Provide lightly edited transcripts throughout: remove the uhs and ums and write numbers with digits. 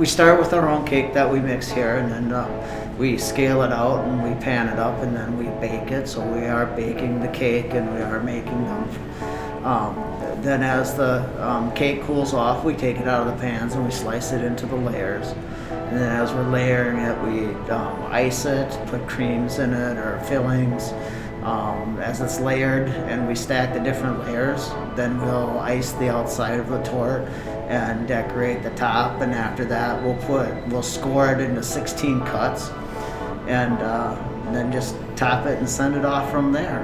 We start with our own cake that we mix here, and then we scale it out and we pan it up, and then we bake it. So we are baking the cake and we are making them. Then as the cake cools off, we take it out of the pans and we slice it into the layers. And then as we're layering it, we ice it, put creams in it or fillings. As it's layered and we stack the different layers, then we'll ice the outside of the torte and decorate the top. And after that, we'll score it into 16 cuts, and then just top it and send it off from there.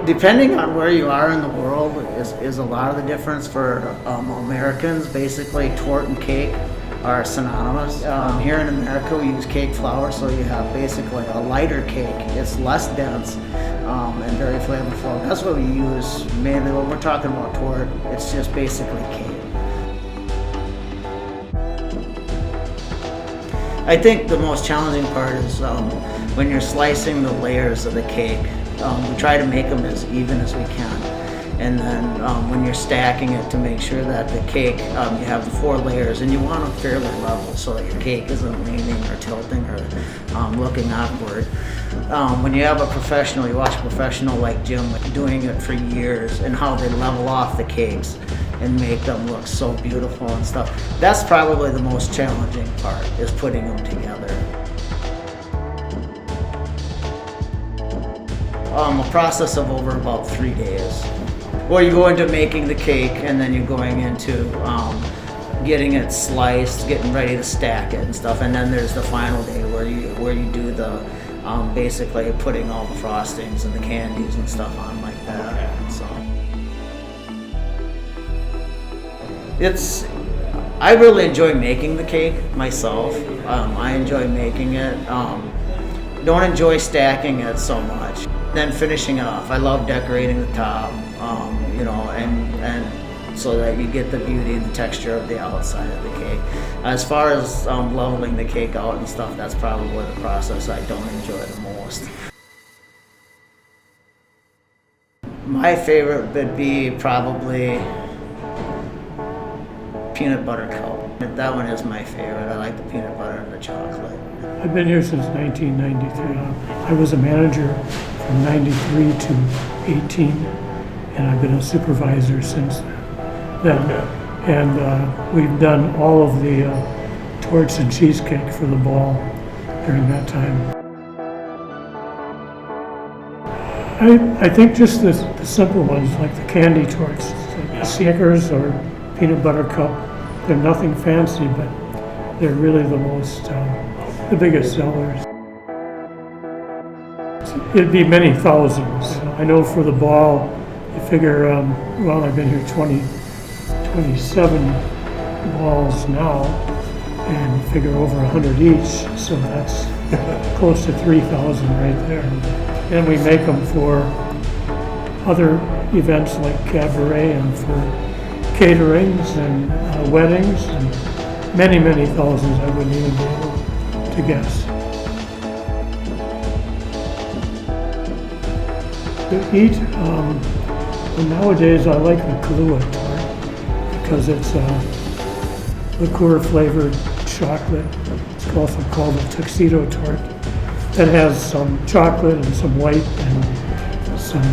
Depending on where you are in the world is a lot of the difference. For Americans, basically torte and cake are synonymous. Here in America, we use cake flour, so you have basically a lighter cake. It's less dense and very flavorful. That's what we use mainly when we're talking about torte. It's just basically cake. I think the most challenging part is when you're slicing the layers of the cake. We try to make them as even as we can. And then when you're stacking it, to make sure that the cake, you have the 4 layers, and you want them fairly level so that your cake isn't leaning or tilting or looking awkward. When you have a professional, you watch a professional like Jim doing it for years, and how they level off the cakes and make them look so beautiful and stuff. That's probably the most challenging part, is putting them together. A process of over about 3 days. Well, you go into making the cake, and then you're going into getting it sliced, getting ready to stack it and stuff, and then there's the final day where you do the basically putting all the frostings and the candies and stuff on like that. So I really enjoy making the cake myself. I enjoy making it. Don't enjoy stacking it so much. Then finishing it off. I love decorating the top, and so that you get the beauty and the texture of the outside of the cake. As far as leveling the cake out and stuff, that's probably the process I don't enjoy the most. My favorite would be probably peanut butter cup. That one is my favorite. I like the peanut butter and the chocolate. I've been here since 1993. I was a manager from 93 to 18, and I've been a supervisor since then. And we've done all of the tortes and cheesecake for the ball during that time. I think just the simple ones, like the candy tortes, the Snickers or peanut butter cup, they're nothing fancy, but they're really the biggest sellers. It'd be many thousands. I know for the ball, you figure, I've been here 27 balls now, and you figure over 100 each, so that's close to 3,000 right there. And we make them for other events like cabaret and for caterings and weddings, and many, many thousands I wouldn't even be able to guess. To eat, nowadays I like the Kahlua torte because it's liqueur flavored chocolate. It's also called a tuxedo torte. That has some chocolate and some white and some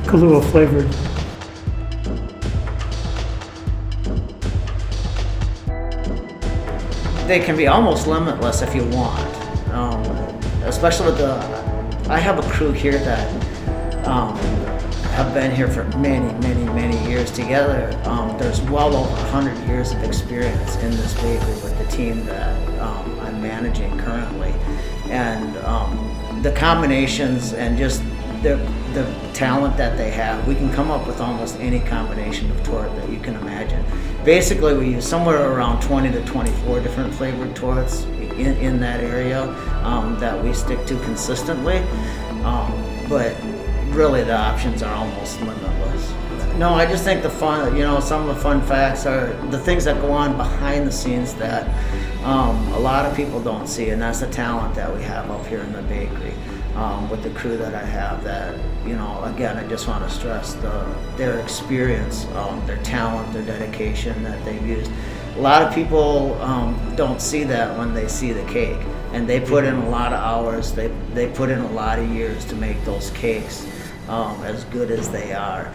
Kahlua flavored. They can be almost limitless if you want, especially with I have a crew here that have been here for many, many, many years together. There's well over 100 years of experience in this bakery with the team that I'm managing currently. And the combinations and just the talent that they have, we can come up with almost any combination of torte that you can imagine. Basically, we use somewhere around 20 to 24 different flavored tortes in that area that we stick to consistently. But really, the options are almost limitless. No, I just think the fun, some of the fun facts are the things that go on behind the scenes that a lot of people don't see, and that's the talent that we have up here in the bakery. with the crew that I have. That, you know, again, I just want to stress their experience, their talent, their dedication that they've used. A lot of people don't see that when they see the cake, and they put in a lot of hours. They put in a lot of years to make those cakes as good as they are.